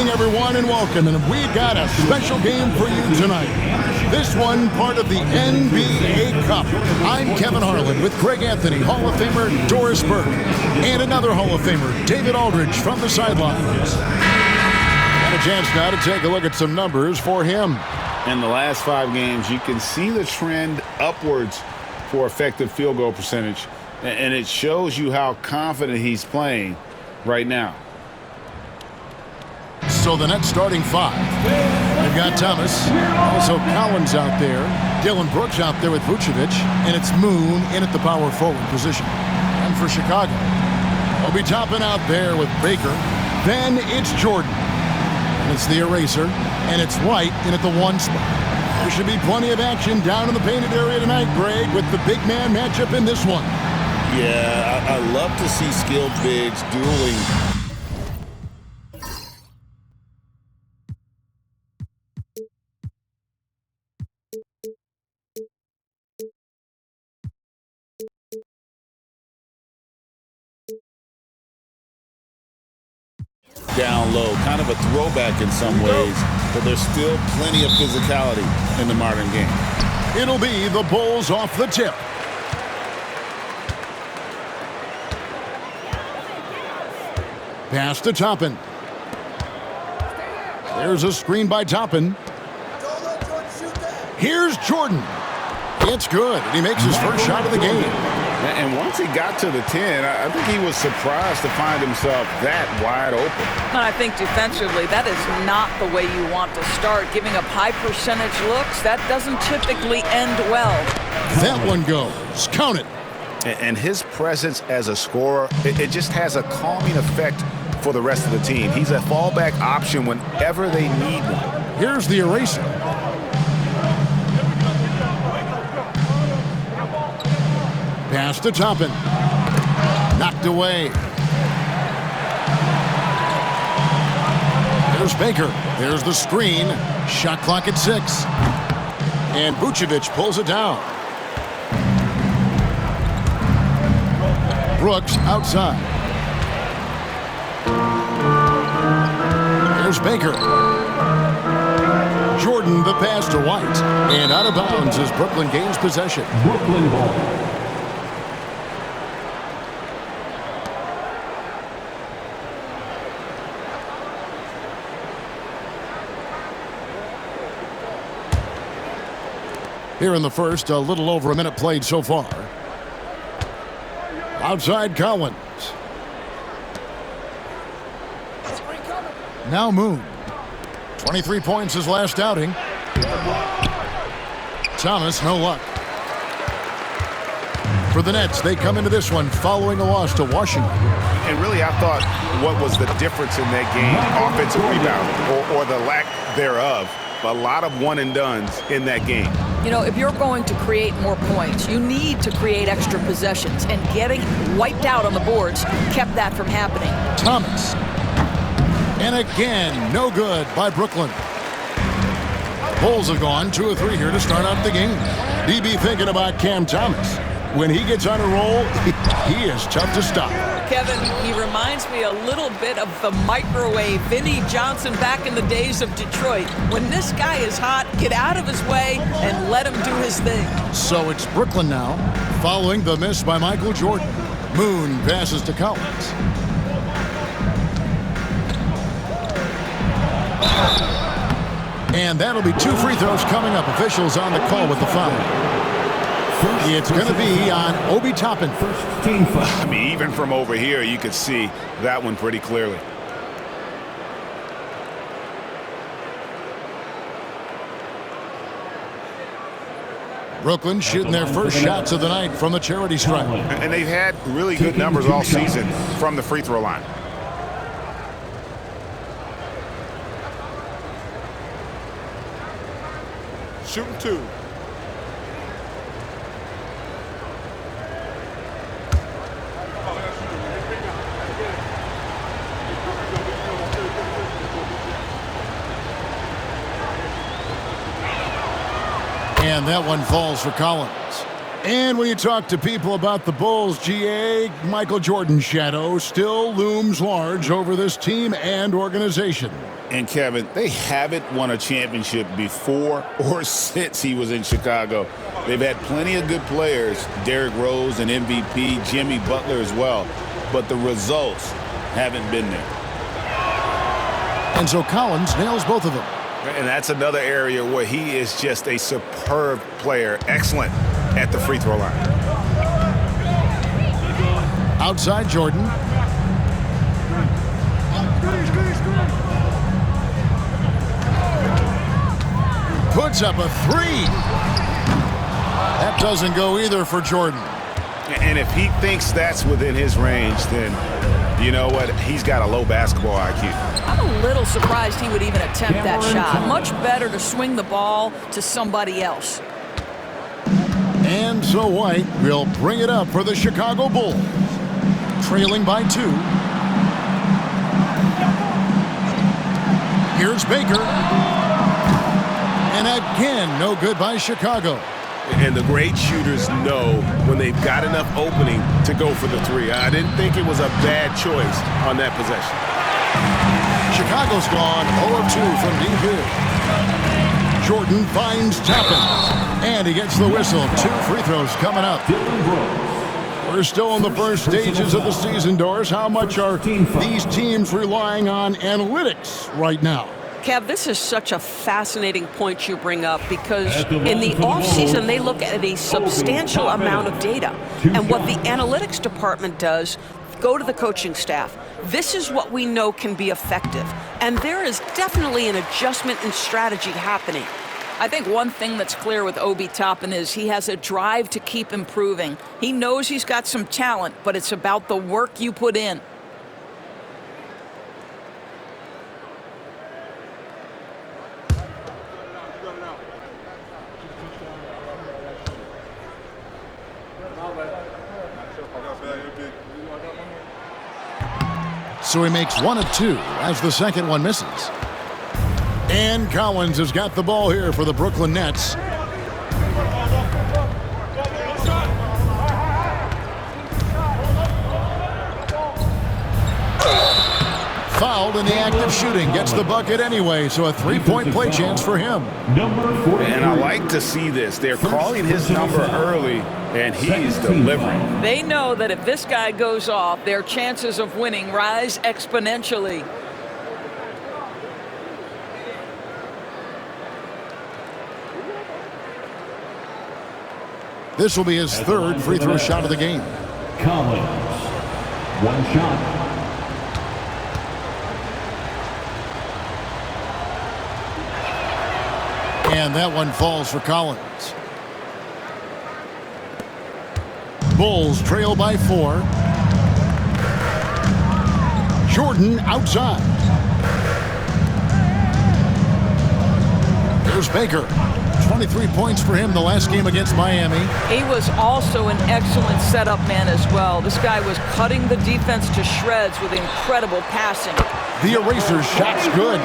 evening, everyone, and welcome. And we got a special game for you tonight. This one, part of the NBA Cup. I'm Kevin Harlan with Greg Anthony, Hall of Famer Doris Burke, and another Hall of Famer, David Aldridge, from the sidelines. And a chance now to take a look at some numbers for him. In the last 5 games, you can see the trend upwards for effective field goal percentage, and it shows you how confident he's playing right now. So the Nets starting 5. They've got Thomas, also Collins out there, Dylan Brooks out there with Vucevic, and it's Moon in at the power forward position. And for Chicago, Obi Toppin out there with Baker. Then it's Jordan, and it's the eraser, and it's White in at the 1 spot. There should be plenty of action down in the painted area tonight, Greg, with the big man matchup in this one. Yeah, I love to see skilled bigs dueling. Down low, kind of a throwback in some ways, but there's still plenty of physicality in the modern game. It'll be the Bulls off the tip. Pass to Toppin. There's a screen by Toppin. Here's Jordan. It's good, and he makes his first shot of the game. And once he got to the 10, I think he was surprised to find himself that wide open. I think defensively, that is not the way you want to start. Giving up high percentage looks, that doesn't typically end well. That one goes. Count it. And his presence as a scorer, it just has a calming effect for the rest of the team. He's a fallback option whenever they need one. Here's the eraser. Pass to Toppin. Knocked away. There's Baker. There's the screen. Shot clock at 6. And Vucevic pulls it down. Brooks outside. There's Baker. Jordan the pass to White. And out of bounds as Brooklyn gains possession. Brooklyn ball. Here in the first, a little over a minute played so far. Outside Collins. Now Moon. 23 points his last outing. Thomas, no luck. For the Nets, they come into this one following a loss to Washington. And really, I thought what was the difference in that game? Offensive rebound or the lack thereof. A lot of one-and-dones in that game. You know, if you're going to create more points, you need to create extra possessions. And getting wiped out on the boards kept that from happening. Thomas. And again, no good by Brooklyn. Bulls have gone 2 of 3 here to start out the game. DB thinking about Cam Thomas. When he gets on a roll, he is tough to stop. Kevin, he reminds me a little bit of the microwave Vinnie Johnson back in the days of Detroit. When this guy is hot, get out of his way and let him do his thing. So it's Brooklyn now, following the miss by Michael Jordan. Moon passes to Collins. And that'll be 2 free throws coming up. Officials on the call with the foul. It's going to be on Obi Toppin. I mean, even from over here, you could see that one pretty clearly. Brooklyn shooting their first shots of the night from the charity stripe. And they've had really good numbers all season from the free throw line. Shooting 2. And that one falls for Collins. And when you talk to people about the Bulls, GA, Michael Jordan's shadow still looms large over this team and organization. And Kevin, they haven't won a championship before or since he was in Chicago. They've had plenty of good players, Derrick Rose and MVP, Jimmy Butler as well, but the results haven't been there. And so Collins nails both of them. And that's another area where he is just a superb player, excellent at the free throw line. Outside Jordan. Puts up a three. That doesn't go either for Jordan. And if he thinks that's within his range, then you know what? He's got a low basketball IQ. I'm a little surprised he would even attempt that shot. Much better to swing the ball to somebody else. And so White will bring it up for the Chicago Bulls. Trailing by 2. Here's Baker. And again, no good by Chicago. And the great shooters know when they've got enough opening to go for the three. I didn't think it was a bad choice on that possession. Chicago's gone 0 of 2 from deep here. Jordan finds Toppin. And he gets the whistle. 2 free throws coming up. We're still in the first stages of the season, Doris. How much are these teams relying on analytics right now? Kev, this is such a fascinating point you bring up because in the offseason, they look at a substantial amount of data. And what the analytics department does, go to the coaching staff. This is what we know can be effective. And there is definitely an adjustment in strategy happening. I think one thing that's clear with Obi Toppin is he has a drive to keep improving. He knows he's got some talent, but it's about the work you put in. So he makes 1 of 2 as the second one misses. And Collins has got the ball here for the Brooklyn Nets. Fouled in the act of shooting. Gets the bucket anyway, so a 3-point play chance for him. And I like to see this. They're calling his number early, and he's delivering. They know that if this guy goes off, their chances of winning rise exponentially. This will be his 3rd free throw shot of the game. Collins, 1 shot. And that one falls for Collins. Bulls trail by 4. Jordan outside. There's Baker. 23 points for him the last game against Miami. He was also an excellent setup man as well. This guy was cutting the defense to shreds with incredible passing. The eraser shot's good.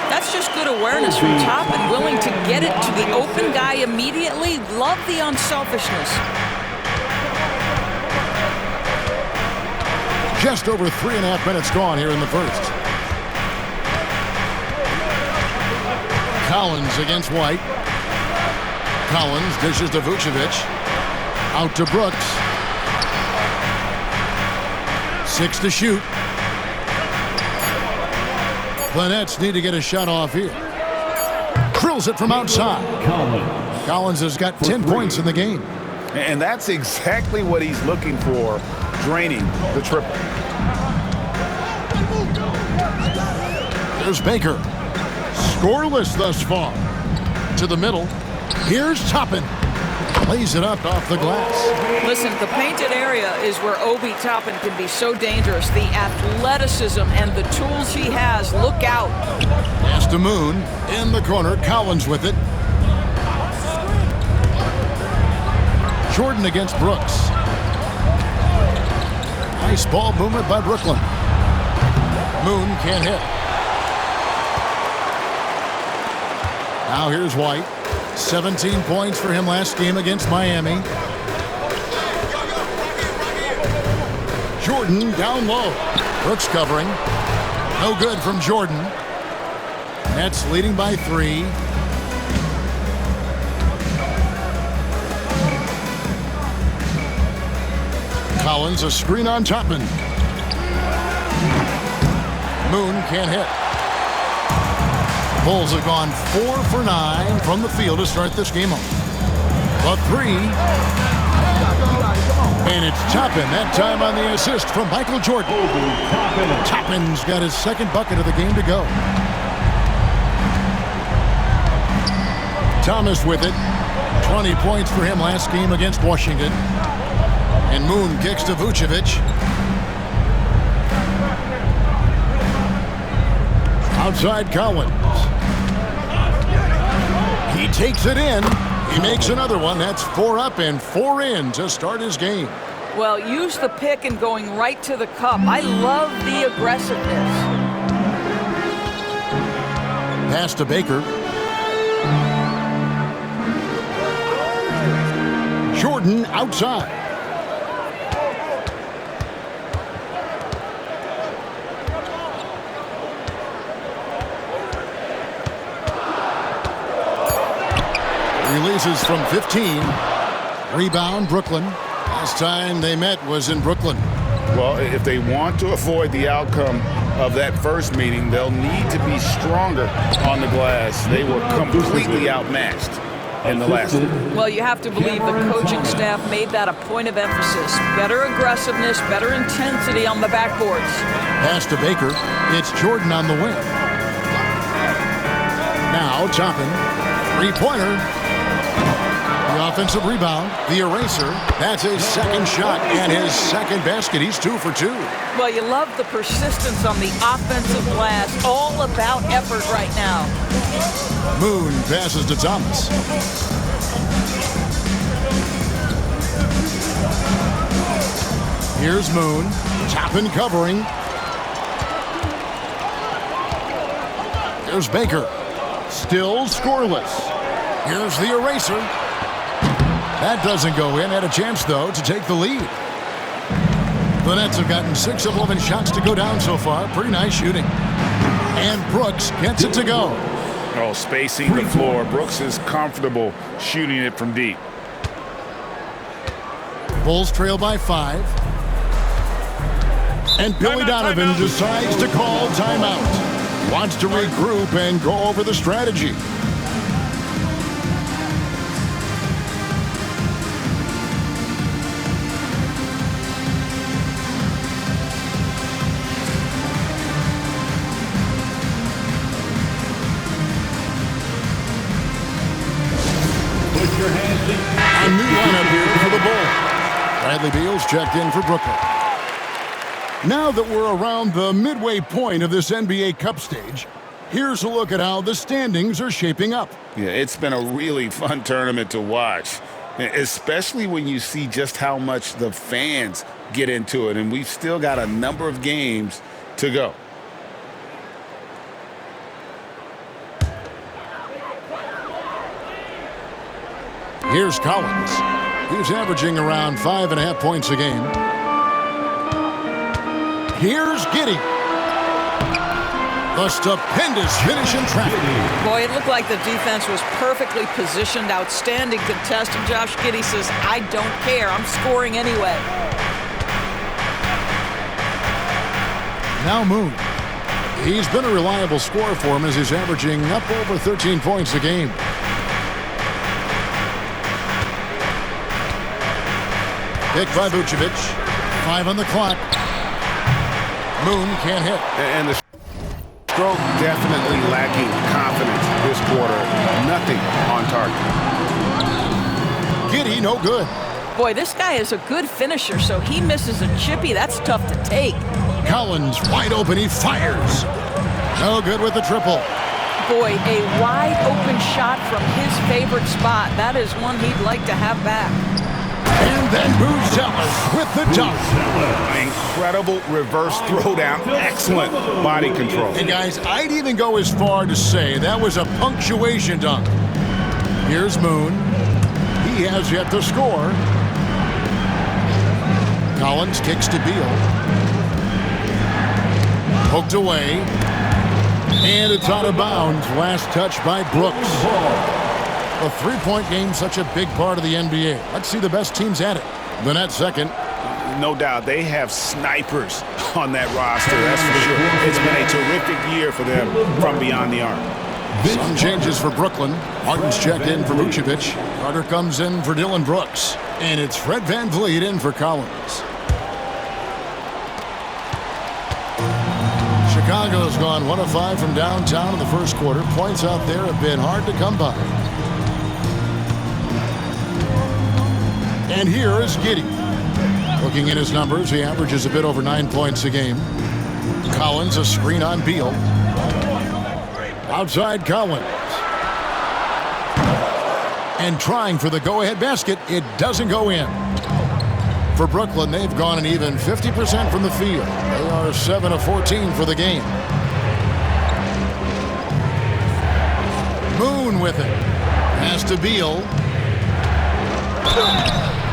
That's just good awareness from Toppin, willing to get it to the open guy immediately. Love the unselfishness. Just over 3.5 minutes gone here in the first. Collins against White. Collins dishes to Vucevic. Out to Brooks. 6 to shoot. The Nets need to get a shot off here. Drills it from outside. Collins has got 10 points in the game. And that's exactly what he's looking for, draining the triple. There's Baker. Scoreless thus far. To the middle. Here's Toppin. Plays it up off the glass. Listen, the painted area is where Obi Toppin can be so dangerous. The athleticism and the tools he has. Look out. Pass to Moon. In the corner. Collins with it. Jordan against Brooks. Nice ball movement by Brooklyn. Moon can't hit. Now here's White. 17 points for him last game against Miami. Jordan down low. Brooks covering. No good from Jordan. Nets leading by 3. Collins, a screen on Chapman. Moon can't hit. Bulls have gone 4 for 9 from the field to start this game off. A 3. And it's Chapman, that time on the assist from Michael Jordan. Chapman's got his second bucket of the game to go. Thomas with it. 20 points for him last game against Washington. And Moon kicks to Vucevic. Outside Collins. He takes it in. He makes another one. That's 4 up and 4 in to start his game. Well, use the pick and going right to the cup. I love the aggressiveness. Pass to Baker. Jordan outside. Releases from 15. Rebound, Brooklyn. Last time they met was in Brooklyn. Well, if they want to avoid the outcome of that first meeting, they'll need to be stronger on the glass. They were completely outmatched in the last one. Well, you have to believe the coaching staff made that a point of emphasis. Better aggressiveness, better intensity on the backboards. Pass to Baker. It's Jordan on the wing. Now Chapman. 3-pointer. The offensive rebound, the eraser. That's his second shot and his second basket. He's 2 for 2. Well, you love the persistence on the offensive glass. All about effort right now. Moon passes to Thomas. Here's Moon. Chapman covering. There's Baker. Still scoreless. Here's the eraser. That doesn't go in. Had a chance, though, to take the lead. The Nets have gotten 6 of 11 shots to go down so far. Pretty nice shooting. And Brooks gets it to go. Oh, spacing the floor. Brooks is comfortable shooting it from deep. Bulls trail by 5. And Billy Donovan decides to call timeout. Wants to regroup and go over the strategy. A new lineup here for the Bulls. Bradley Beal's checked in for Brooklyn. Now that we're around the midway point of this NBA Cup stage, here's a look at how the standings are shaping up. Yeah, it's been a really fun tournament to watch, especially when you see just how much the fans get into it. And we've still got a number of games to go. Here's Collins. He's averaging around 5.5 points a game. Here's Giddey. The stupendous finish in traffic. Boy, it looked like the defense was perfectly positioned. Outstanding contest. And Josh Giddey says, I don't care. I'm scoring anyway. Now Moon. He's been a reliable scorer for him as he's averaging up over 13 points a game. Pick by Vucevic. 5 on the clock. Moon can't hit. And the stroke definitely lacking confidence this quarter. Nothing on target. Giddey, no good. Boy, this guy is a good finisher, so he misses a chippy. That's tough to take. Collins wide open. He fires. No good with the triple. Boy, a wide open shot from his favorite spot. That is one he'd like to have back. And then Buzelis with the dunk. Incredible reverse throwdown. Excellent body control. Hey, guys, I'd even go as far to say that was a punctuation dunk. Here's Moon. He has yet to score. Collins kicks to Beal. Poked away. And it's out of bounds. Last touch by Brooks. The three-point game, such a big part of the NBA. Let's see the best teams at it. The Nets second. No doubt they have snipers on that roster, that's for sure. It's been a terrific year for them from beyond the arc. Some changes for Brooklyn. Martin's checked in for Vucevic. Carter comes in for Dillon Brooks. And it's Fred VanVleet in for Collins. Chicago's gone 1 of 5 from downtown in the first quarter. Points out there have been hard to come by. And here is Giddey. Looking at his numbers, he averages a bit over 9 points a game. Collins, a screen on Beal. Outside Collins. And trying for the go-ahead basket, it doesn't go in. For Brooklyn, they've gone an even 50% from the field. They are 7 of 14 for the game. Moon with it. Pass to Beal.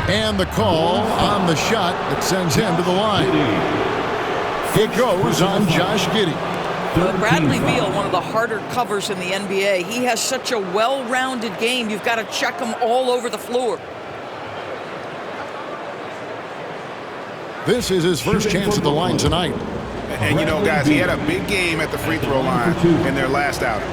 And the call on the shot that sends him to the line. It goes on Josh Giddey. Bradley Beal, one of the harder covers in the NBA. He has such a well-rounded game. You've got to check him all over the floor. This is his first chance at the line tonight. And you know, guys, he had a big game at the free throw line in their last outing.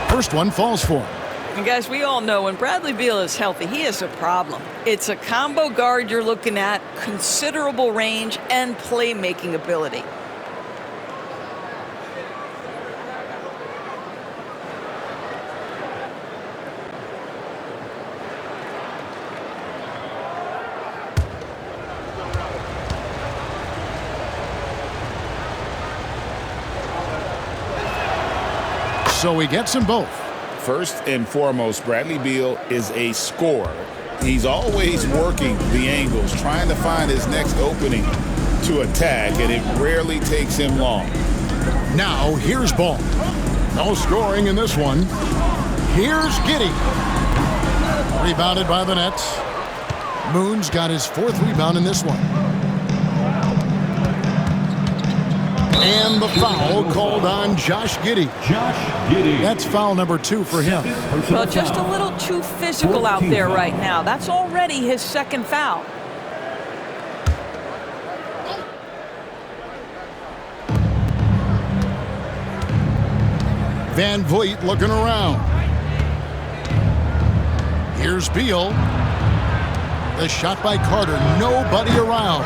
First one falls for him. And guys, we all know when Bradley Beal is healthy, he is a problem. It's a combo guard you're looking at, considerable range and playmaking ability. So he gets them both. First and foremost, Bradley Beal is a scorer. He's always working the angles, trying to find his next opening to attack, and it rarely takes him long. Now, here's Ball. No scoring in this one. Here's Giddey. Rebounded by the Nets. Moon's got his 4th rebound in this one. And the foul called on Josh Giddey. That's foul number 2 for him. Well, just a little too physical out there right now. That's already his 2nd foul. VanVleet looking around. Here's Beal. The shot by Carter. Nobody around.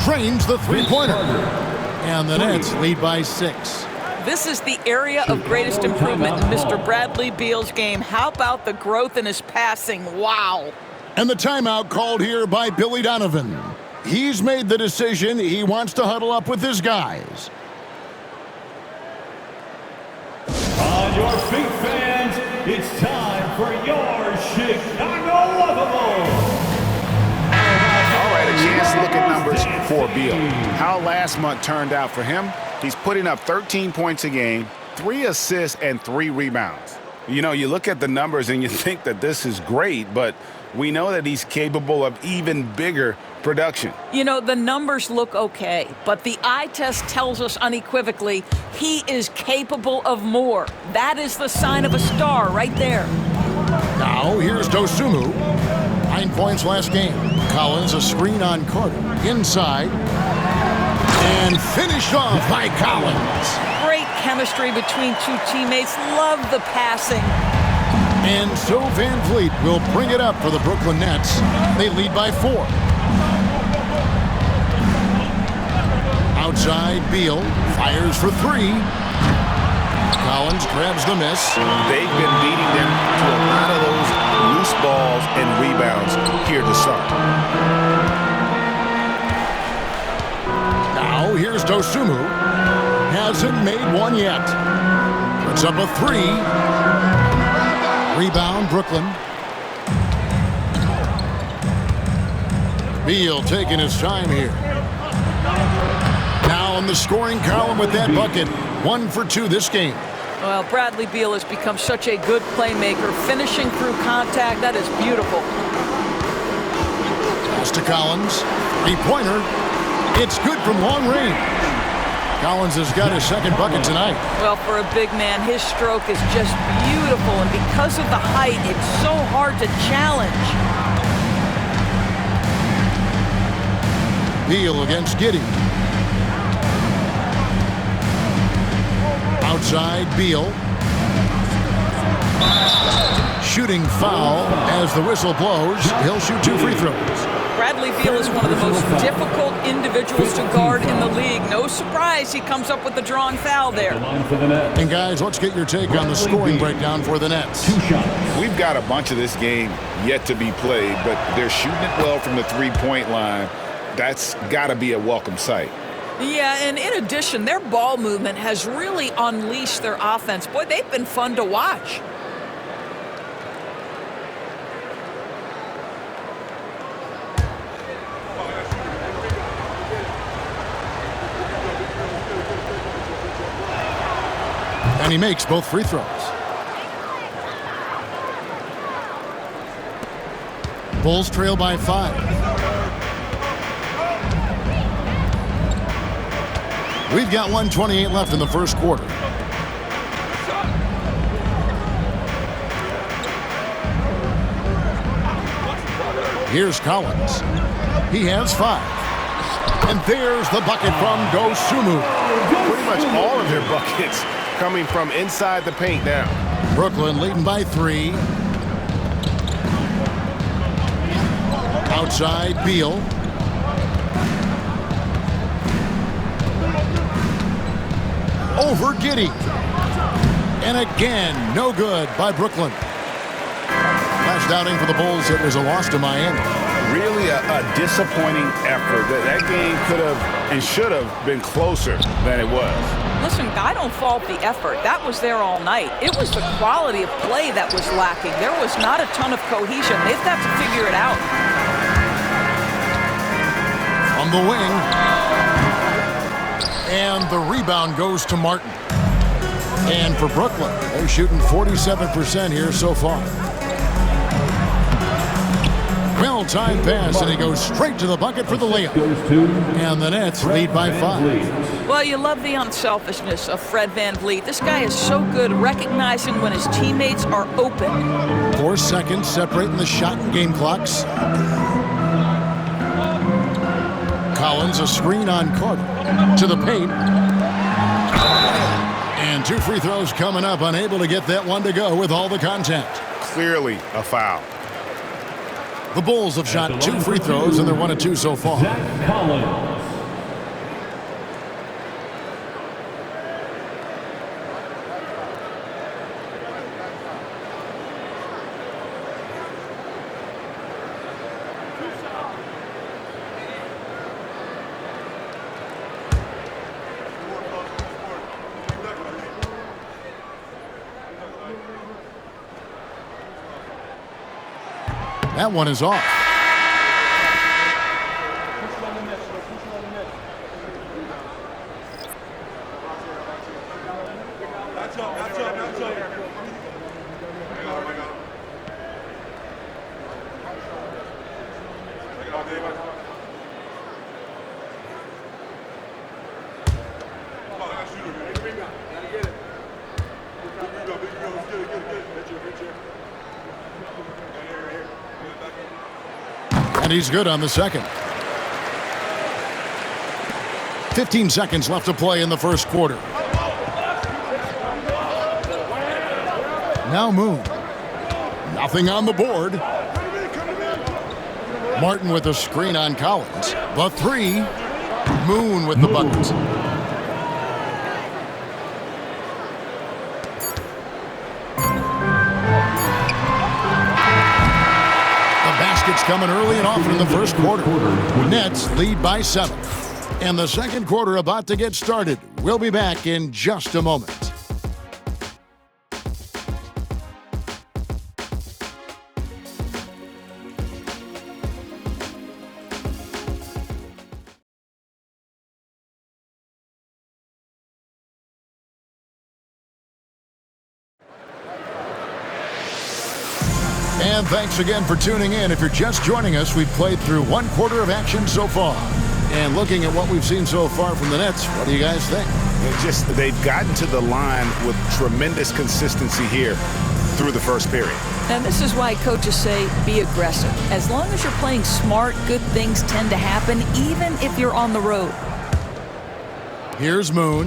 Drains the three-pointer. And the Nets lead by 6. This is the area of greatest improvement in Mr. Bradley Beal's game. How about the growth in his passing? Wow. And the timeout called here by Billy Donovan. He's made the decision. He wants to huddle up with his guys. On your feet, fans, it's time for your Chicago Lovables. All right, a chance to look at numbers for Beal. How last month turned out for him? He's putting up 13 points a game, 3 assists, and 3 rebounds. You know, you look at the numbers and you think that this is great, but we know that he's capable of even bigger production. You know, the numbers look okay, but the eye test tells us unequivocally he is capable of more. That is the sign of a star right there. Now, here's Dosunmu. 9 points last game. Collins, a screen on Carter. Inside. And finished off by Collins. Great chemistry between two teammates. Love the passing. And so VanVleet will bring it up for the Brooklyn Nets. They lead by 4. Outside, Beal fires for 3. Collins grabs the miss. They've been beating them to a lot of those loose balls and rebounds here to start. Now here's Dosunmu. Hasn't made one yet. Puts up a 3. Rebound, Brooklyn. Beal taking his time here. Now in the scoring column with that bucket. 1 for 2 this game. Well, Bradley Beal has become such a good playmaker, finishing through contact. That is beautiful. Pass to Collins. Three-pointer. It's good from long range. Collins has got his second bucket tonight. Well, for a big man, his stroke is just beautiful, and because of the height, it's so hard to challenge. Beal against Giddey. Outside, Beal. Shooting foul as the whistle blows. He'll shoot 2 free throws. Bradley Beal is one of the most difficult individuals to guard in the league. No surprise he comes up with the drawn foul there. And guys, let's get your take on the scoring breakdown for the Nets. We've got a bunch of this game yet to be played, but they're shooting it well from the three-point line. That's got to be a welcome sight. Yeah, and in addition, their ball movement has really unleashed their offense. Boy, they've been fun to watch. And he makes both free throws. Bulls trail by 5. We've got 1:28 left in the first quarter. Here's Collins. He has 5. And there's the bucket from Dosunmu. Pretty much all of their buckets coming from inside the paint now. Brooklyn leading by 3. Outside, Beal. Over Giddey. And again, no good by Brooklyn. Last outing for the Bulls, it was a loss to Miami. Really a disappointing effort. That game could have and should have been closer than it was. Listen, I don't fault the effort. That was there all night. It was the quality of play that was lacking. There was not a ton of cohesion. They've got to figure it out. On the wing. And the rebound goes to Martin. And for Brooklyn, they're shooting 47% here so far. Well-timed pass, and he goes straight to the bucket for the layup. And the Nets lead by 5. Well, you love the unselfishness of Fred VanVleet. This guy is so good recognizing when his teammates are open. 4 seconds separating the shot and game clocks. Collins, a screen on Carter. To the paint. And 2 free throws coming up, unable to get that one to go with all the contact. Clearly a foul. The Bulls have shot 2 free throws, and they're 1 of 2 so far. Zach Collins. That one is off. And he's good on the second. 15 seconds left to play in the first quarter. Now Moon. Nothing on the board. Martin with a screen on Collins. The 3. Moon with the bucket. It's coming early and often in the first quarter. Nets lead by 7. And the second quarter about to get started. We'll be back in just a moment. And thanks again for tuning in. If you're just joining us, we've played through one quarter of action so far. And looking at what we've seen so far from the Nets, what do you guys think? They've gotten to the line with tremendous consistency here through the first period. And this is why coaches say be aggressive. As long as you're playing smart, good things tend to happen, even if you're on the road. Here's Moon.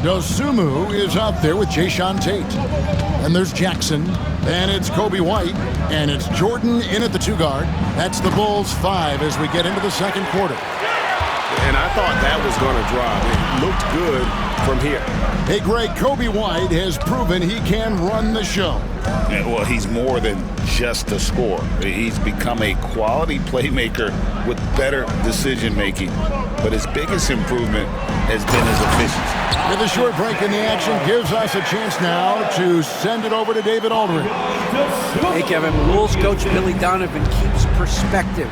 Dosunmu is out there with Jae'Sean Tate. And there's Jackson. And it's Kobe White. And it's Jordan in at the 2 guard. That's the Bulls 5 as we get into the second quarter. And I thought that was going to drop. It looked good from here. Hey, Greg, Kobe White has proven he can run the show. Yeah, well, he's more than just a scorer. He's become a quality playmaker with better decision-making. But his biggest improvement has been his efficiency. With a short break in the action gives us a chance now to send it over to David Aldridge. Hey, Kevin. Bulls coach Billy Donovan keeps perspective.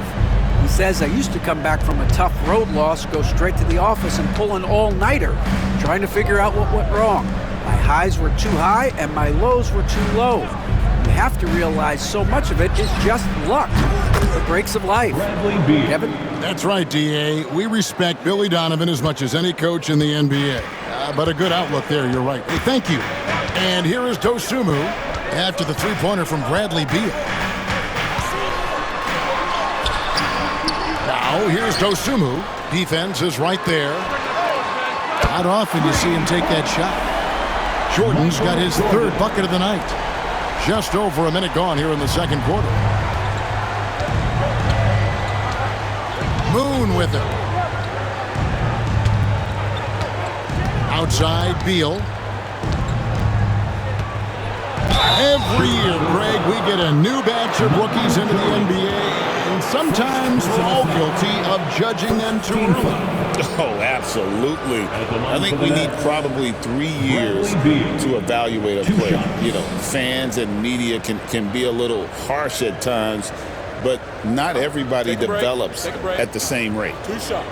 He says, I used to come back from a tough road loss, go straight to the office and pull an all-nighter, trying to figure out what went wrong. My highs were too high and my lows were too low. You have to realize so much of it is just luck. The breaks of life. Kevin? That's right, D.A. We respect Billy Donovan as much as any coach in the NBA. But a good outlook there, you're right. Hey, thank you. And here is Dosunmu after the three-pointer from Bradley Beal. Now, here's Dosunmu. Defense is right there. Not often you see him take that shot. Jordan's got his 3rd bucket of the night. Just over a minute gone here in the second quarter. Moon with it. Outside, Beal. Every year, Greg, we get a new batch of rookies into the NBA, and sometimes we're all guilty of judging them too early. Oh, absolutely. I think we need probably 3 years to evaluate a player. You know, fans and media can be a little harsh at times, but not everybody develops at the same rate. 2 shots.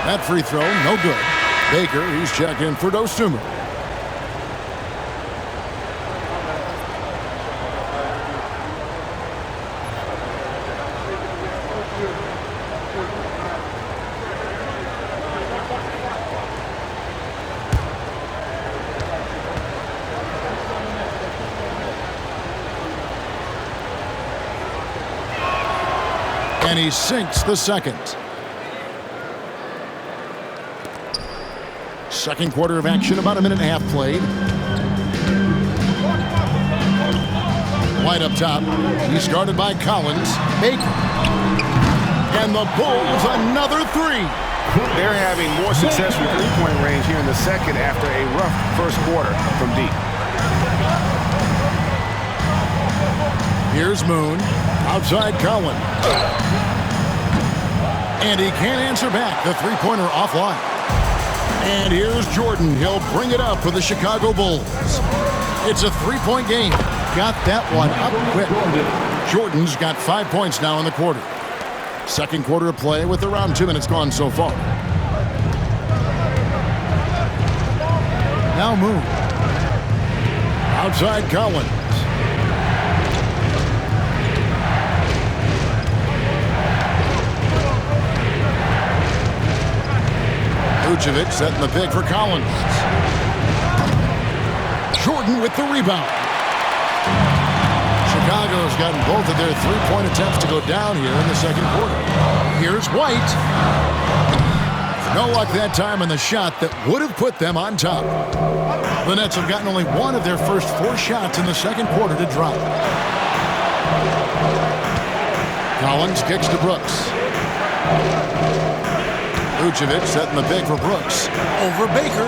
That free throw, no good. Baker, he's checking for Dosunmu. And he sinks the second. Second quarter of action, about a minute and a half played. White up top. He's guarded by Collins. Baker. And the Bulls another 3. They're having more success from three-point range here in the second after a rough first quarter from deep. Here's Moon. Outside Collins. And he can't answer back. The three-pointer offline. And here's Jordan. He'll bring it up for the Chicago Bulls. It's a 3-point game. Got that one up quick. Jordan's got 5 points now in the quarter. Second quarter of play with around 2 minutes gone so far. Now Moon. Outside Collins. Vucevic setting the pick for Collins. Jordan with the rebound. Chicago's gotten both of their three-point attempts to go down here in the second quarter. Here's White. No luck that time on the shot that would have put them on top. The Nets have gotten only one of their first 4 shots in the second quarter to drop. Collins kicks to Brooks. Vucevic setting the pick for Brooks. Over Baker.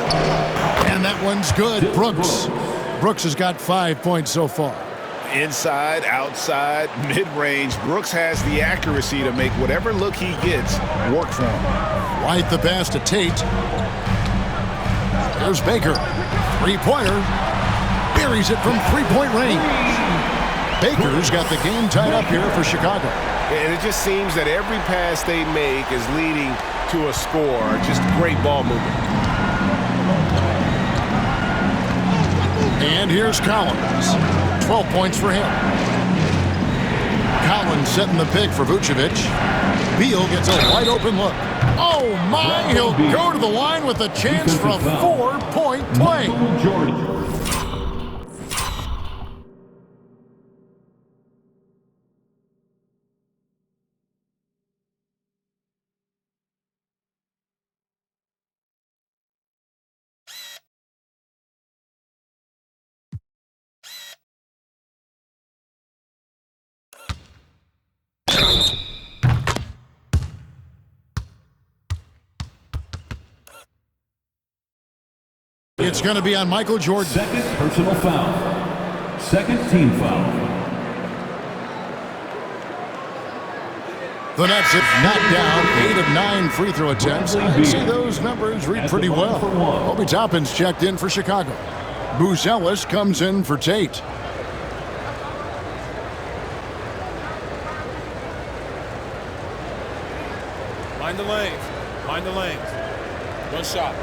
And that one's good. Brooks has got 5 points so far. Inside, outside, mid-range, Brooks has the accuracy to make whatever look he gets work for him. White the pass to Tate. There's Baker. Three-pointer. Buries it from three-point range. Baker's got the game tied up here for Chicago. And it just seems that every pass they make is leading to a score. Just great ball movement. And here's Collins. 12 points for him. Collins setting the pick for Vucevic. Beal gets a wide open look. Oh my, he'll go to the line with a chance for a 4-point play. It's going to be on Michael Jordan. Second personal foul. Second team foul. The Nets have knocked down 8 of 9 free throw attempts. I'd say those numbers read pretty well. Obi Toppin's checked in for Chicago. Buzelis comes in for Tate. Mind the lanes. Mind the lanes. One shot.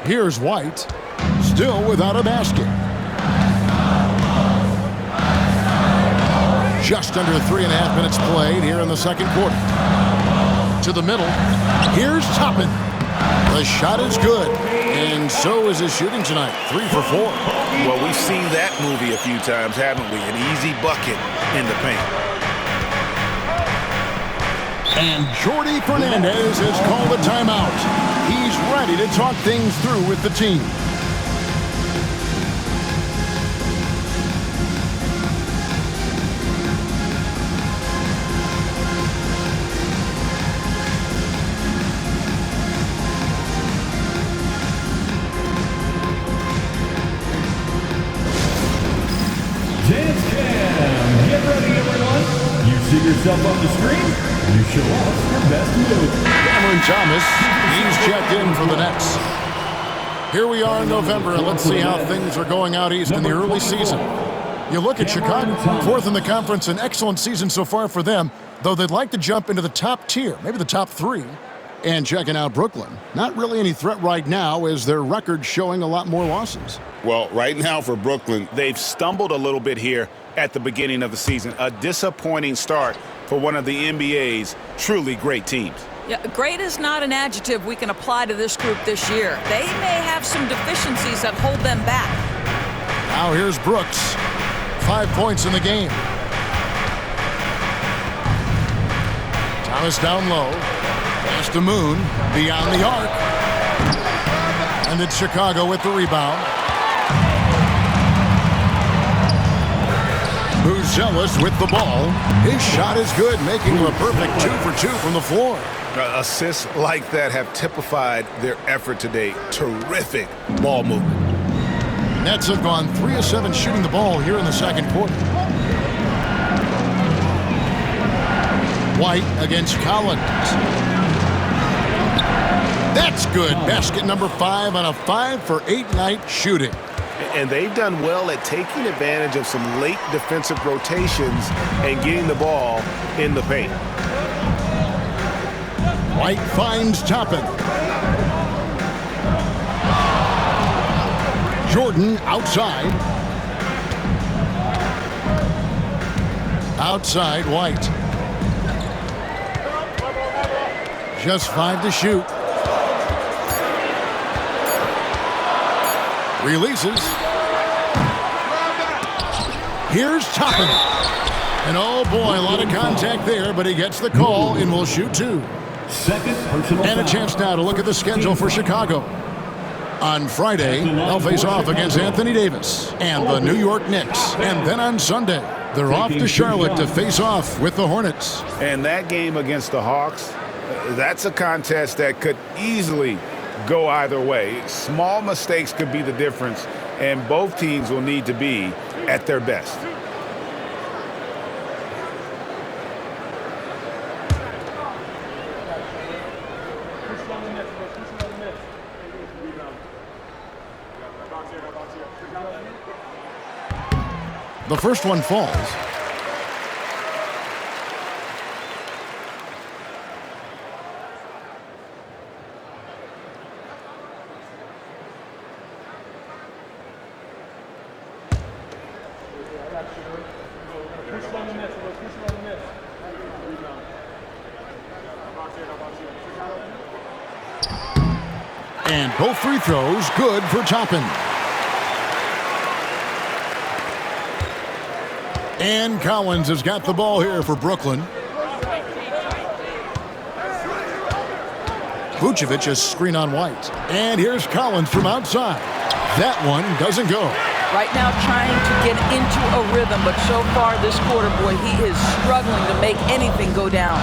Here's White, still without a basket. Just under 3.5 minutes played here in the second quarter. To the middle, here's Toppin. The shot is good, and so is his shooting tonight, 3 for 4. Well, we've seen that movie a few times, haven't we? An easy bucket in the paint. And Jordi Fernandez has called a timeout. He's ready to talk things through with the team. Dance Cam. Get ready, everyone. You see yourself on the screen? You show off your best move. Cameron Thomas, he's checked in for the Nets. Here we are in November, and let's see how things are going out east in the early season. You look at Chicago, 4th in the conference, an excellent season so far for them, though they'd like to jump into the top tier, maybe the top 3. And checking out Brooklyn, not really any threat right now as their record showing a lot more losses. Well, right now for Brooklyn, they've stumbled a little bit here at the beginning of the season. A disappointing start for one of the NBA's truly great teams. Yeah, great is not an adjective we can apply to this group this year. They may have some deficiencies that hold them back. Now here's Brooks. 5 points in the game. Thomas down low. Pass to Moon. Beyond the arc. And it's Chicago with the rebound. Buzelis with the ball. His shot is good, making a perfect 2 for 2 from the floor. Assists like that have typified their effort today. Terrific ball movement. Nets have gone 3 of 7 shooting the ball here in the second quarter. White against Collins. That's good. Basket number 5 on a 5 for 8 night shooting. And they've done well at taking advantage of some late defensive rotations and getting the ball in the paint. White finds Toppin. Jordan outside. Outside White. Just 5 to shoot. Releases. Here's Toppin. And oh boy, a lot of contact there, but he gets the call and will shoot 2. Second personal And a chance now to look at the schedule for Chicago. On Friday, they'll face off against Anthony Davis and the New York Knicks. And then on Sunday, they're off to Charlotte to face off with the Hornets. And that game against the Hawks, that's a contest that could easily go either way. Small mistakes could be the difference, and both teams will need to be at their best. The first one falls. And both free throws good for Toppin. And Collins has got the ball here for Brooklyn. Vucevic is screen on White. And here's Collins from outside. That one doesn't go. Right now trying to get into a rhythm, but so far this quarter, boy, he is struggling to make anything go down.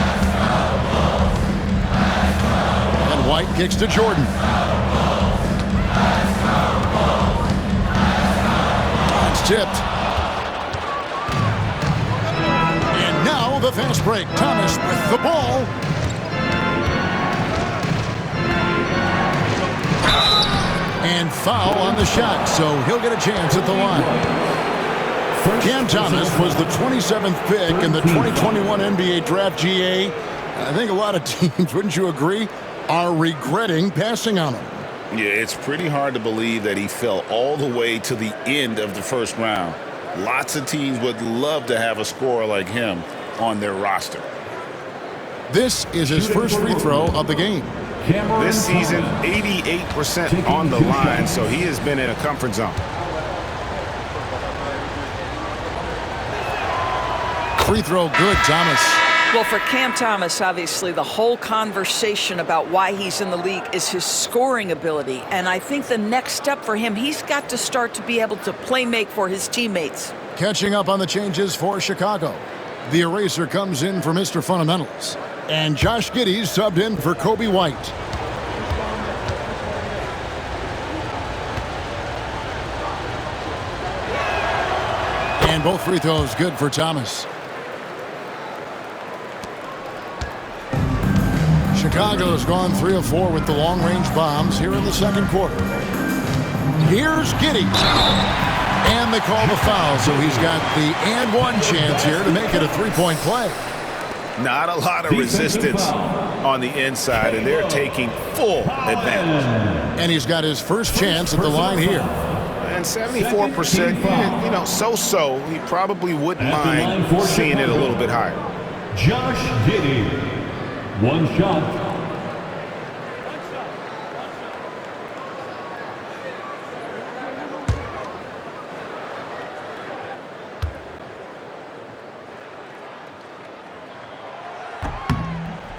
And White kicks to Jordan. It's tipped. And now the fast break. Thomas with the ball. And foul on the shot, so he'll get a chance at the line. Cam Thomas was the 27th pick in the 2021 NBA Draft. GA. I think a lot of teams, wouldn't you agree, are regretting passing on him. Yeah, it's pretty hard to believe that he fell all the way to the end of the first round. Lots of teams would love to have a scorer like him on their roster. This is his first free throw of the game. This season, 88% on the line, so he has been in a comfort zone. Free throw good, Thomas. Well, for Cam Thomas, obviously, the whole conversation about why he's in the league is his scoring ability. And I think the next step for him, he's got to start to be able to play make for his teammates. Catching up on the changes for Chicago. The eraser comes in for Mr. Fundamentals. And Josh Giddey's subbed in for Kobe White. And both free throws good for Thomas. Chicago's gone 3 of 4 with the long-range bombs here in the second quarter. Here's Giddey. And they call the foul, so he's got the and one chance here to make it a three-point play. Not a lot of resistance on the inside, and they're taking full advantage. And he's got his first chance at the line here. And 74%, you know, so-so. He probably wouldn't mind seeing it a little bit higher. Josh Giddey, one shot.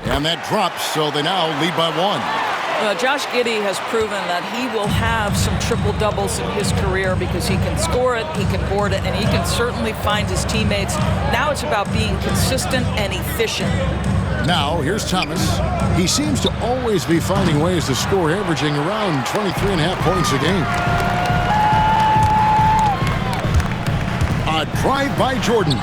And that drops, so they now lead by 1. Josh Giddey has proven that he will have some triple-doubles in his career because he can score it, he can board it, and he can certainly find his teammates. Now it's about being consistent and efficient. Now, here's Thomas. He seems to always be finding ways to score, averaging around 23.5 points a game. A drive by Jordan.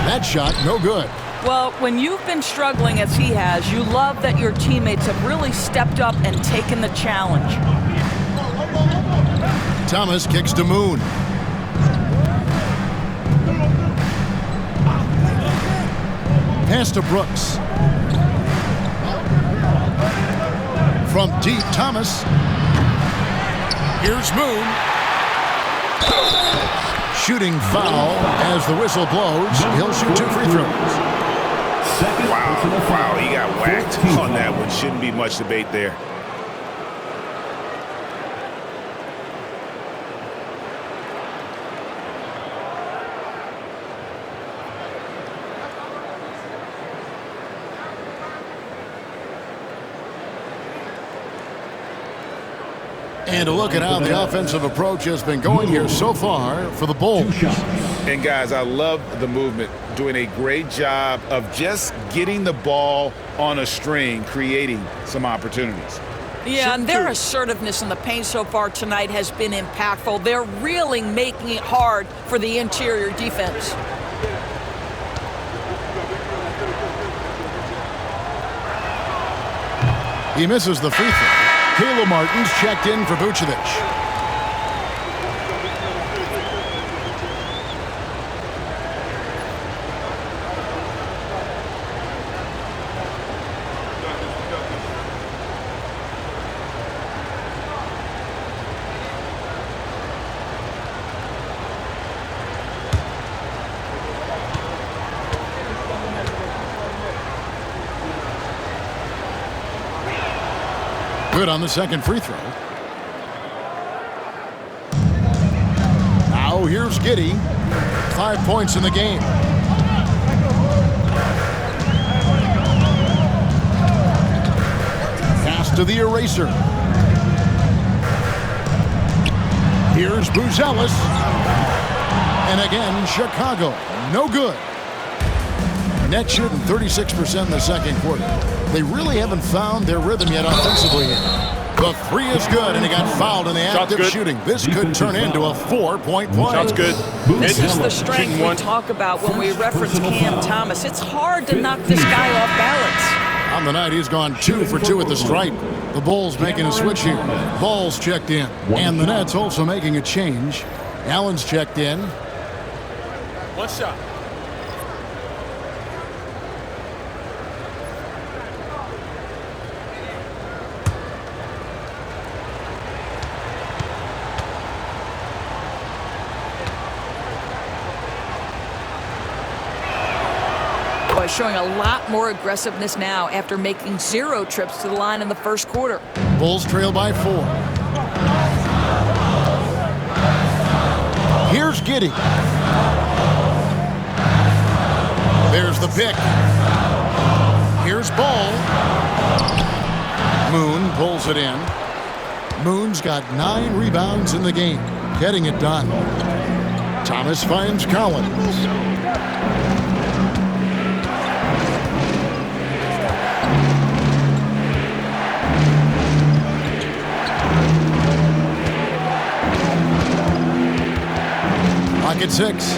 That shot, no good. Well, when you've been struggling as he has, you love that your teammates have really stepped up and taken the challenge. Thomas kicks to Moon. Pass to Brooks. From deep, Thomas. Here's Moon. Shooting foul as the whistle blows. He'll shoot 2 free throws. Wow, he got whacked on that one. Shouldn't be much debate there. And a look at how the offensive approach has been going here so far for the Bulls. And guys, I love the movement, doing a great job of just getting the ball on a string, creating some opportunities. Yeah, and their assertiveness in the paint so far tonight has been impactful. They're really making it hard for the interior defense. He misses the free throw. Caleb Martin's checked in for Vucevic. Good on the second free throw. Now here's Giddey. 5 points in the game. Pass to the eraser. Here's Buzelis. And again, Chicago. No good. Net shooting 36% in the second quarter. They really haven't found their rhythm yet offensively. The three is good, and he got fouled in the act of shooting. This could turn into a 4-point play. Shot's good. This is the strength we talk about when we reference Cam Thomas. It's hard to knock this guy off balance. On the night, he's gone 2 for 2 at the stripe. The Bulls making a switch here. Ball's checked in. And the Nets also making a change. Allen's checked in. One shot. Showing a lot more aggressiveness now after making 0 trips to the line in the first quarter. Bulls trail by 4. Here's Giddey. There's the pick. Here's Ball. Moon pulls it in. Moon's got 9 rebounds in the game, getting it done. Thomas finds Collins. At 6.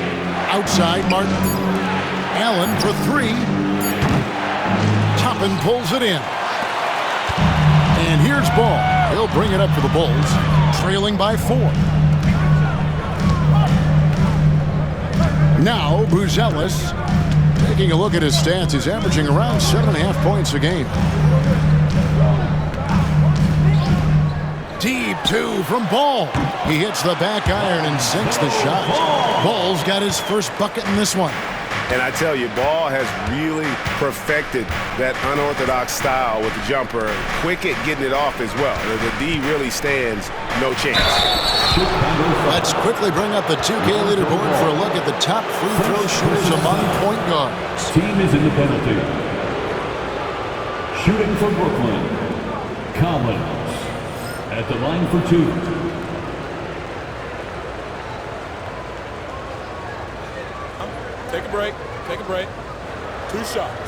Outside Martin. Allen for 3. Toppin pulls it in. And here's Ball. He'll bring it up for the Bulls. Trailing by 4. Now Buzelis. Taking a look at his stats. He's averaging around 7.5 points a game. Deep 2 from Ball. He hits the back iron and sinks the shot. Ball's got his first bucket in this one. And I tell you, Ball has really perfected that unorthodox style with the jumper. Quick at getting it off as well. The D really stands no chance. Let's quickly bring up the 2K leaderboard for a look at the top free throw shooters among point guards. Team is in the penalty. Shooting for Brooklyn, Collins. At the line for 2. Take a break. Take a break. 2 shots.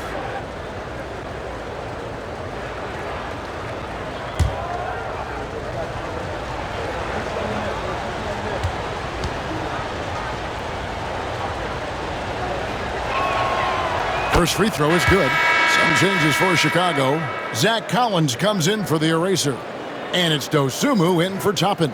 First free throw is good. Some changes for Chicago. Zach Collins comes in for the eraser. And it's Dosunmu in for Toppin.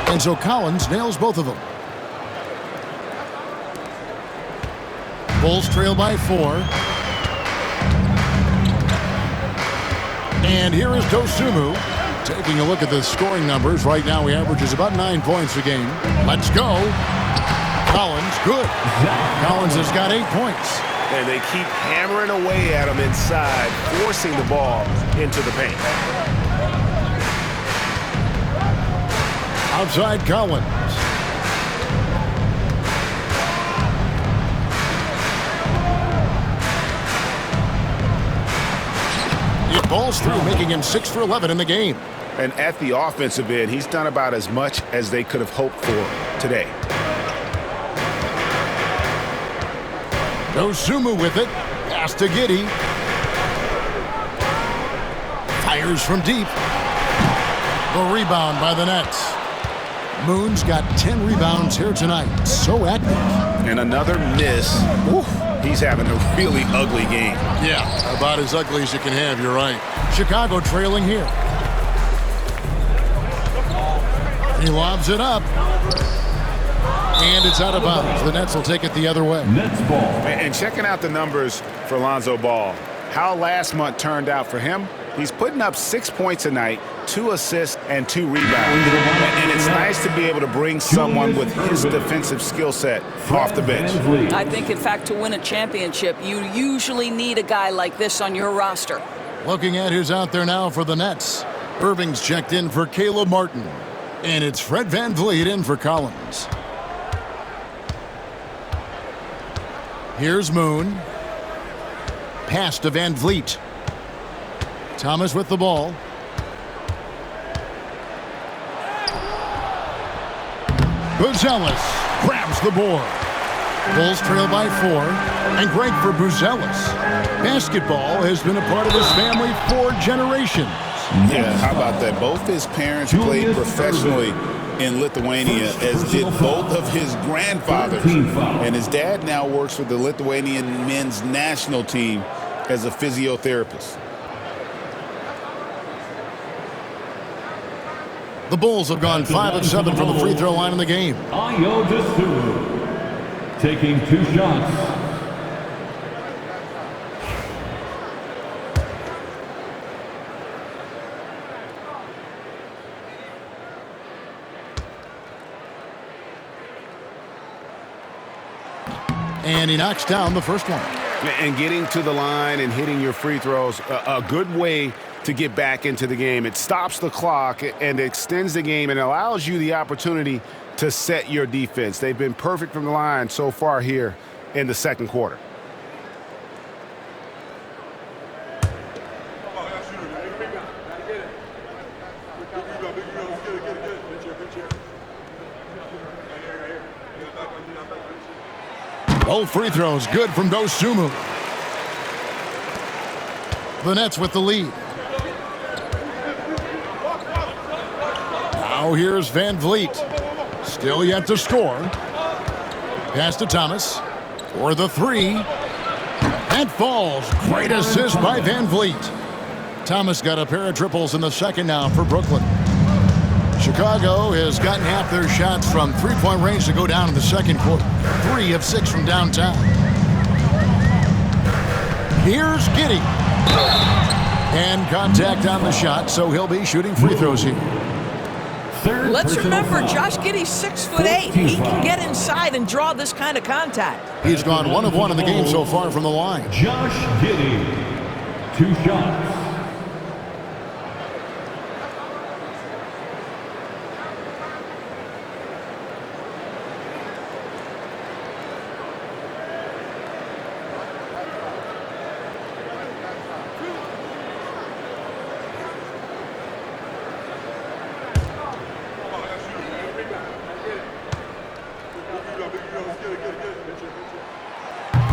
And so Collins nails both of them. Bulls trail by 4. And here is Dosunmu. Taking a look at the scoring numbers. Right now he averages about 9 points a game. Let's go. Collins, good. Collins has got 8 points. And they keep hammering away at him inside, forcing the ball into the paint. Outside Collins. It balls through, making him 6 for 11 in the game. And at the offensive end, he's done about as much as they could have hoped for today. Dosunmu with it. Pass to Giddey. Fires from deep. The rebound by the Nets. Moon's got 10 rebounds here tonight. So active. And another miss. Oof, he's having a really ugly game. Yeah, about as ugly as you can have, you're right. Chicago trailing here. He lobs it up. And it's out of bounds. The Nets will take it the other way. Nets ball. And checking out the numbers for Lonzo Ball, how last month turned out for him, he's putting up 6 points a night, 2 assists, and 2 rebounds. And it's nice to be able to bring someone with his defensive skill set off the bench. I think, in fact, to win a championship, you usually need a guy like this on your roster. Looking at who's out there now for the Nets. Irving's checked in for Caleb Martin. And it's Fred VanVleet in for Collins. Here's Moon. Pass to VanVleet. Thomas with the ball. Buzelis grabs the board. Bulls trail by 4. And great for Buzelis. Basketball has been a part of his family for generations. Yeah, how about that? Both his parents played professionally in Lithuania, as did both of his grandfathers. And his dad now works for the Lithuanian men's national team as a physiotherapist. The Bulls have gone 5 of 7 from the free throw line in the game. Ayo Dosunmu taking 2 shots. And he knocks down the first one. And getting to the line and hitting your free throws, a good way to get back into the game. It stops the clock and extends the game and allows you the opportunity to set your defense. They've been perfect from the line so far here in the second quarter. Both free throws good from Dosunmu. The Nets with the lead. Now here's VanVleet. Still yet to score. Pass to Thomas for the 3. That falls. Great assist by VanVleet. Thomas got a pair of triples in the second now for Brooklyn. Chicago has gotten half their shots from three-point range to go down in the second quarter. 3 of 6 from downtown. Here's Giddey. And contact on the shot, so he'll be shooting free throws here. Let's remember, Josh Giddey's 6'8". He can get inside and draw this kind of contact. He's gone 1 of 1 in the game so far from the line. Josh Giddey, 2 shots.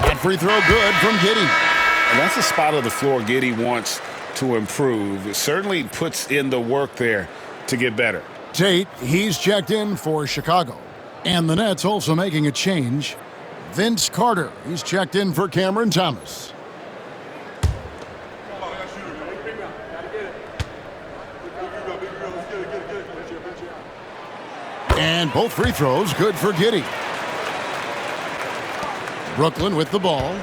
That free throw good from Giddey. And that's a spot of the floor Giddey wants to improve. It certainly puts in the work there to get better. Tate, he's checked in for Chicago. And the Nets also making a change. Vince Carter, he's checked in for Cameron Thomas. And both free throws good for Giddey. Brooklyn with the ball.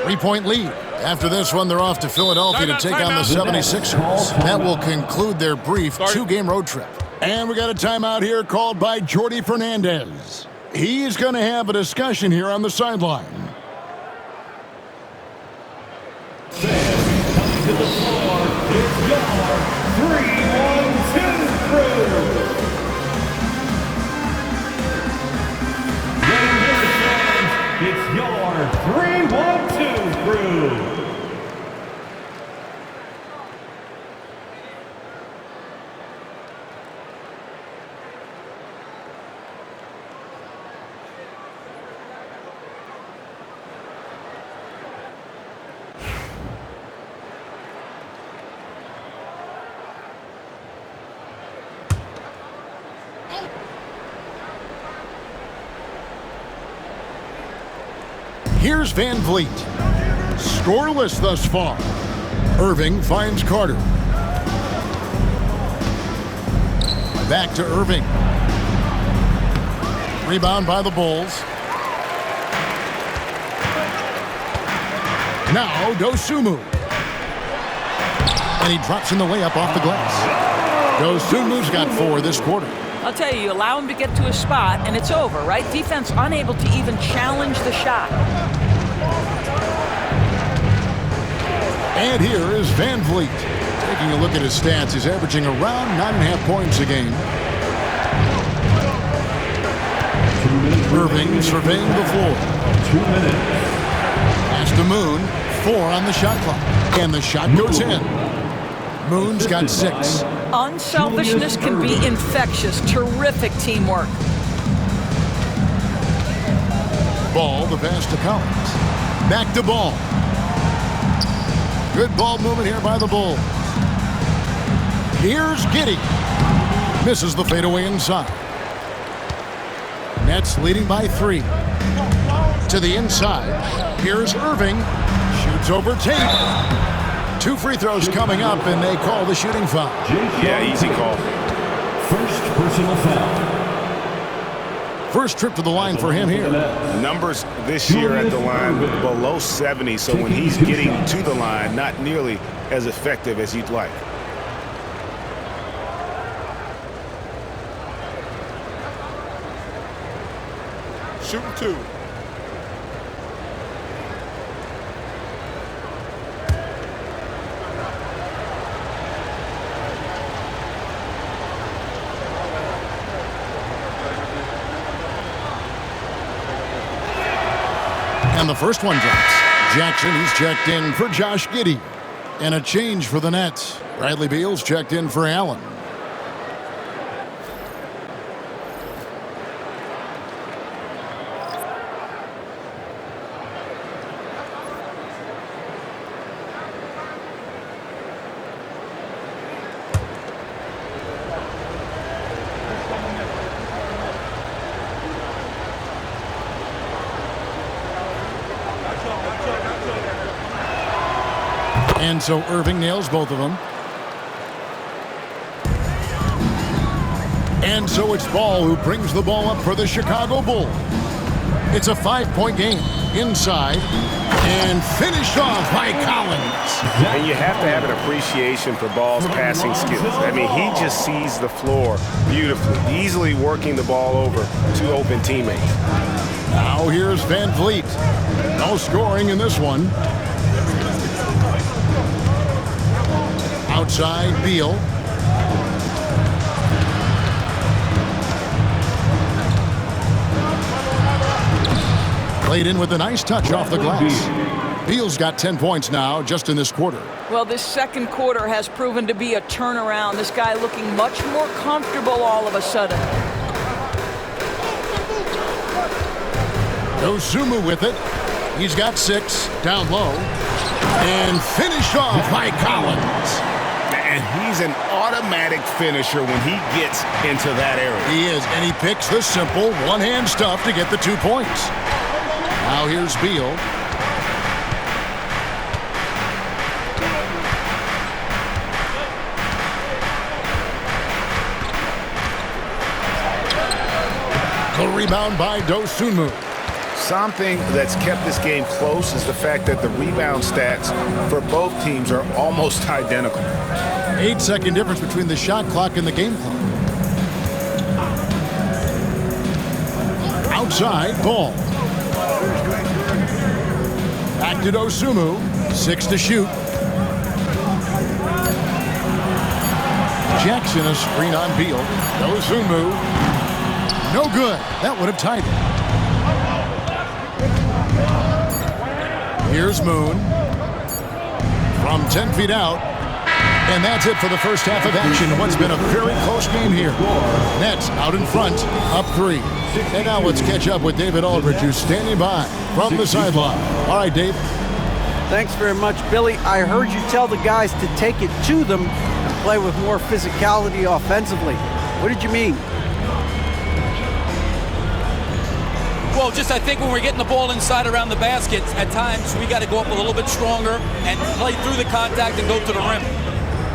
3-point lead. After this one, they're off to Philadelphia to take on the 76ers. That will conclude their brief 2-game road trip. And we got a timeout here called by Jordi Fernandez. He's going to have a discussion here on the sideline. Coming to the floor, it's your 3-1-2 crew. It's your 3-1-2 crew. Here's Van Vliet. Scoreless thus far. Irving finds Carter. Back to Irving. Rebound by the Bulls. Now Dosunmu. And he drops in the layup off the glass. Dosunmu's got 4 this quarter. I'll tell you, you allow him to get to a spot, and it's over, right? Defense unable to even challenge the shot. And here is Van Vliet. Taking a look at his stats, he's averaging around 9.5 points a game. Irving surveying the floor. 2 minutes. Pass to Moon. 4 on the shot clock. And the shot goes in. Moon's got 6. Unselfishness can be infectious. Terrific teamwork. Ball, the pass to Collins. Back to Ball. Good ball movement here by the Bulls. Here's Giddey. Misses the fadeaway inside. Nets leading by 3. To the inside. Here's Irving. Shoots over Tate. 2 free throws coming up, and they call the shooting foul. Yeah, easy call. First personal foul. First trip to the line for him here. Numbers this year at the line below 70, so when he's getting to the line, not nearly as effective as you'd like. Shooting 2. And the first one drops. Jackson, he's checked in for Josh Giddey. And a change for the Nets. Bradley Beal's checked in for Allen. And so Irving nails both of them. And so it's Ball who brings the ball up for the Chicago Bulls. It's a 5-point game. Inside. And finished off by Collins. And you have to have an appreciation for Ball's passing skills. I mean, he just sees the floor beautifully, easily working the ball over to open teammates. Now here's Van Vliet. No scoring in this one. Outside, Beal. Played in with a nice touch off the glass. Beal's got 10 points now just in this quarter. Well, this second quarter has proven to be a turnaround. This guy looking much more comfortable all of a sudden. Dosunmu with it. He's got 6 down low. And finished off by Collins. And he's an automatic finisher when he gets into that area. He is, and he picks the simple one-hand stuff to get the 2 points. Now here's Beal. The rebound by Dosunmu. Something that's kept this game close is the fact that the rebound stats for both teams are almost identical. 8-second difference between the shot clock and the game clock. Outside, Ball. Back to Dosunmu. 6 to shoot. Jackson, a screen on Beal. Dosunmu. No good. That would have tied it. Here's Moon. From 10 feet out. And that's it for the first half of action. What's been a very close game here. Nets out in front, up 3. And now let's catch up with David Aldridge, who's standing by from the sideline. All right, Dave. Thanks very much, Billy. I heard you tell the guys to take it to them and play with more physicality offensively. What did you mean? Well, just I think when we're getting the ball inside around the basket, at times we got to go up a little bit stronger and play through the contact and go to the rim.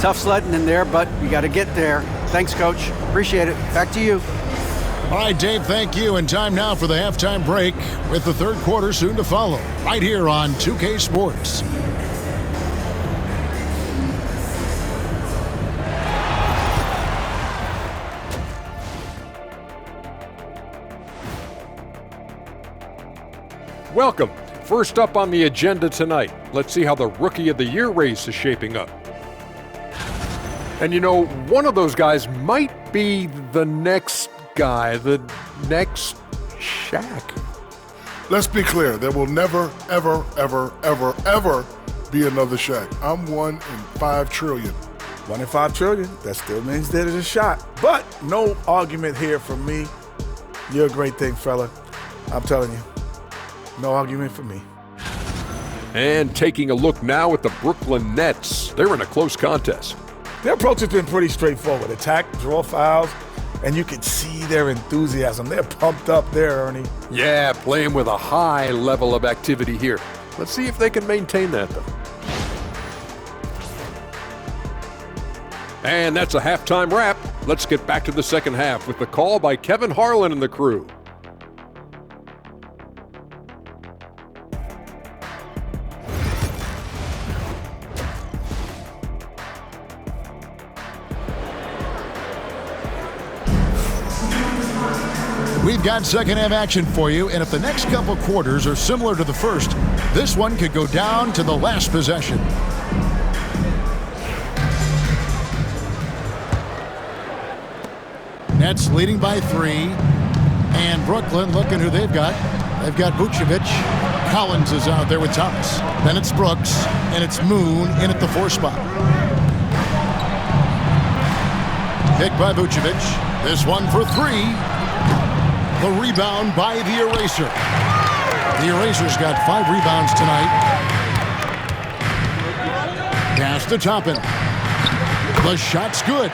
Tough sledding in there, but you got to get there. Thanks, Coach. Appreciate it. Back to you. All right, Dave, thank you. And time now for the halftime break with the third quarter soon to follow right here on 2K Sports. Welcome. First up on the agenda tonight, let's see how the Rookie of the Year race is shaping up. And you know, one of those guys might be the next guy, the next Shaq. Let's be clear, there will never, ever, ever, ever, ever be another Shaq. I'm 1 in 5 trillion. 1 in 5 trillion, that still means there's a shot. But no argument here from me. You're a great thing, fella. I'm telling you. No argument for me. And taking a look now at the Brooklyn Nets. They're in a close contest. Their approach has been pretty straightforward. Attack, draw fouls, and you can see their enthusiasm. They're pumped up there, Ernie. Yeah, playing with a high level of activity here. Let's see if they can maintain that, though. And that's a halftime wrap. Let's get back to the second half with the call by Kevin Harlan and the crew. We've got second half action for you, and if the next couple quarters are similar to the first, this one could go down to the last possession. Nets leading by 3, and Brooklyn looking who they've got. They've got Vucevic. Collins is out there with Thomas. Then it's Brooks, and it's Moon in at the 4 spot. Pick by Vucevic. This one for 3. The rebound by the Eraser. The Eraser's got 5 rebounds tonight. Pass to Toppin. The shot's good.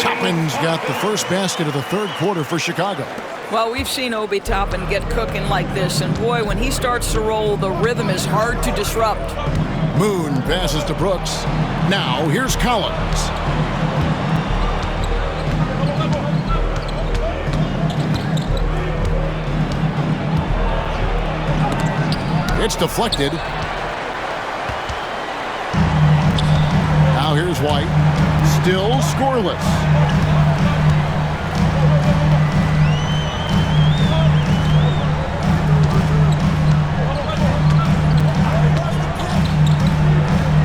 Toppin's got the first basket of the third quarter for Chicago. Well, we've seen Obi Toppin get cooking like this, and boy, when he starts to roll, the rhythm is hard to disrupt. Moon passes to Brooks. Now, here's Collins. It's deflected. Now here's White. Still scoreless.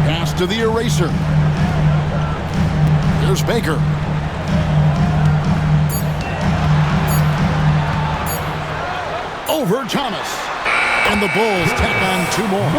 Pass to the Eraser. Here's Baker. Over Thomas. And the Bulls tack on 2 more.